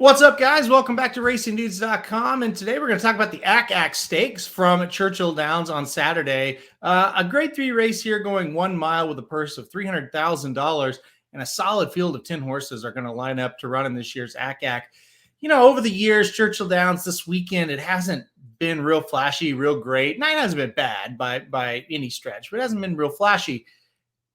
What's up, guys? Welcome back to RacingDudes.com, and today we're going to talk about the Ack Ack Stakes from Churchill Downs on Saturday. A grade 3 race here going 1 mile with a purse of $300,000, and a solid field of 10 horses are going to line up to run in this year's Ack Ack. You know, over the years, Churchill Downs this weekend, it hasn't been real flashy, real great. It hasn't been bad by any stretch, but it hasn't been real flashy.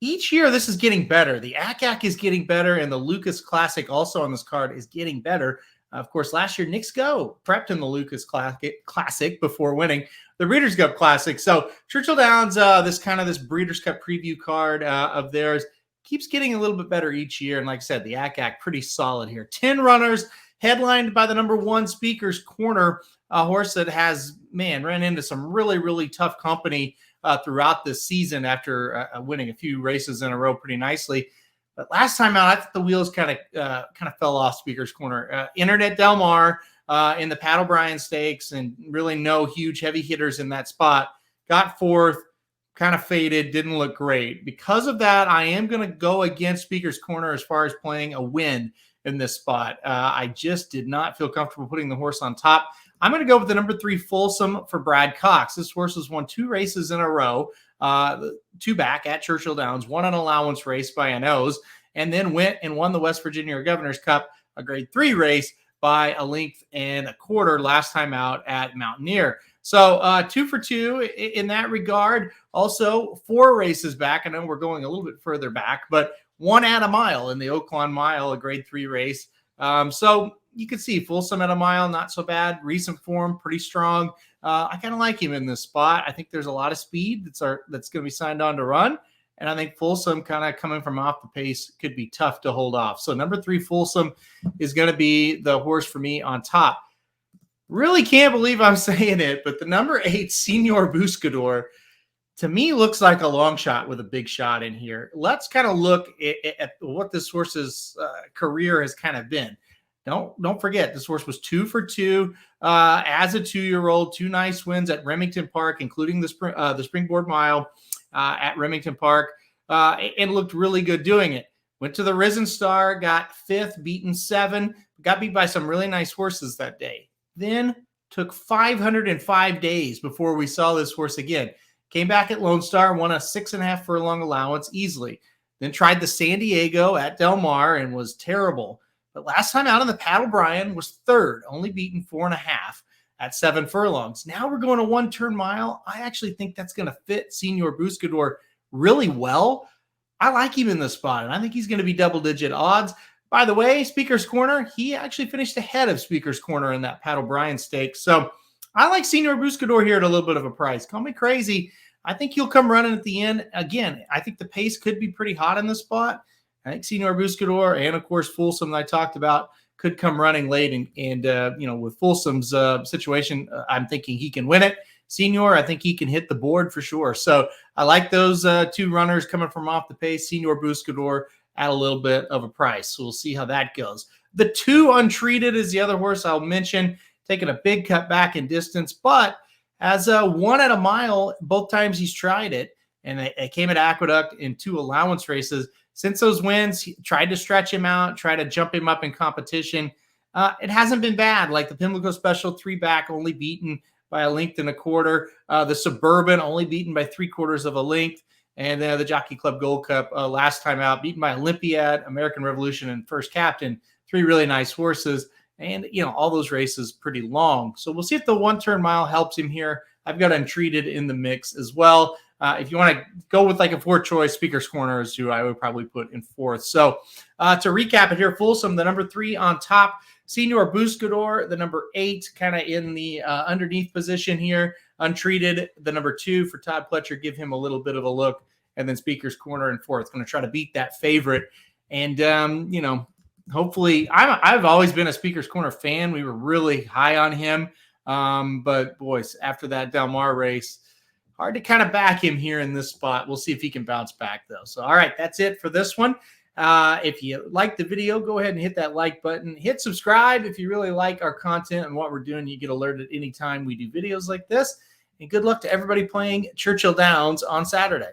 Each year, this is getting better. The Ack Ack is getting better, and the Lucas Classic, also on this card, is getting better. Of course, last year, Nick's Go prepped in the Lucas Classic before winning the Breeders' Cup Classic. So Churchill Downs, this Breeders' Cup preview card of theirs, keeps getting a little bit better each year. And like I said, the Ack Ack pretty solid here. 10 runners, headlined by the number 1 Speaker's Corner, a horse that has, ran into some really, really tough company throughout this season after winning a few races in a row pretty nicely. But last time out, I thought the wheels kind of fell off Speaker's Corner. Internet Del Mar in the Pat O'Brien Stakes, and really no huge heavy hitters in that spot. Got fourth, kind of faded, didn't look great. Because of that, I am going to go against Speaker's Corner as far as playing a win in this spot. I just did not feel comfortable putting the horse on top. I'm going to go with the number 3 Fulsome for Brad Cox. This horse has won 2 races in a row, 2 back at Churchill Downs, 1 an allowance race by a nose, and then went and won the West Virginia Governor's Cup, a grade 3 race by a length and a quarter last time out at Mountaineer. So 2 for 2 in that regard. Also 4 races back. I know we're going a little bit further back, but 1 at a mile in the Oaklawn Mile, a grade 3 race. So you can see Fulsome at a mile, not so bad. Recent form, pretty strong. I kind of like him in this spot. I think there's a lot of speed that's going to be signed on to run. And I think Fulsome kind of coming from off the pace could be tough to hold off. So number 3 Fulsome is going to be the horse for me on top. Really can't believe I'm saying it, but the number 8 Senor Buscador to me looks like a long shot with a big shot in here. Let's kind of look at what this horse's career has kind of been. Don't forget, this horse was 2 for 2 as a 2-year-old. 2 nice wins at Remington Park, including the Springboard Mile at Remington Park, and looked really good doing it. Went to the Risen Star, got 5th, beaten 7, got beat by some really nice horses that day. Then took 505 days before we saw this horse again. Came back at Lone Star, won a 6.5 furlong allowance easily. Then tried the San Diego at Del Mar and was terrible. But last time out on the Pat O'Brien was 3rd, only beaten 4.5 at 7 furlongs. Now we're going a 1-turn mile. I actually think that's going to fit Senor Buscador really well. I like him in this spot, and I think he's going to be double-digit odds. By the way, Speaker's Corner, he actually finished ahead of Speaker's Corner in that Pat O'Brien Stakes. So I like Senor Buscador here at a little bit of a price. Call me crazy. I think he'll come running at the end. Again, I think the pace could be pretty hot in this spot. I think Senor Buscador and, of course, Fulsome that I talked about could come running late. And with Fulsome's situation, I'm thinking he can win it. Senor, I think he can hit the board for sure. So I like those 2 runners coming from off the pace. Senor Buscador at a little bit of a price. So we'll see how that goes. The 2 Untreated is the other horse I'll mention, taking a big cut back in distance, but as a 1 at a mile, both times he's tried it, and they came at Aqueduct in 2 allowance races. Since those wins, he tried to stretch him out, try to jump him up in competition. It hasn't been bad. Like the Pimlico Special 3 back, only beaten by a length and a quarter. The Suburban only beaten by 3/4 of a length. And then the Jockey Club Gold Cup last time out, beaten by Olympiad, American Revolution, and First Captain. 3 really nice horses. And, all those races pretty long. So we'll see if the 1-turn mile helps him here. I've got Untreated in the mix as well. If you want to go with like a 4th-choice, Speaker's Corner is who I would probably put in 4th. So to recap it here, Fulsome, the number 3 on top. Senor Buscador, the number 8, kind of in the underneath position here. Untreated, the number 2 for Todd Pletcher. Give him a little bit of a look. And then Speaker's Corner in 4th. Going to try to beat that favorite. And, hopefully, I've always been a Speaker's Corner fan. We were really high on him. But, boys, after that Del Mar race, hard to kind of back him here in this spot. We'll see if he can bounce back, though. So, all right, that's it for this one. If you like the video, go ahead and hit that like button. Hit subscribe if you really like our content and what we're doing. You get alerted anytime we do videos like this. And good luck to everybody playing Churchill Downs on Saturday.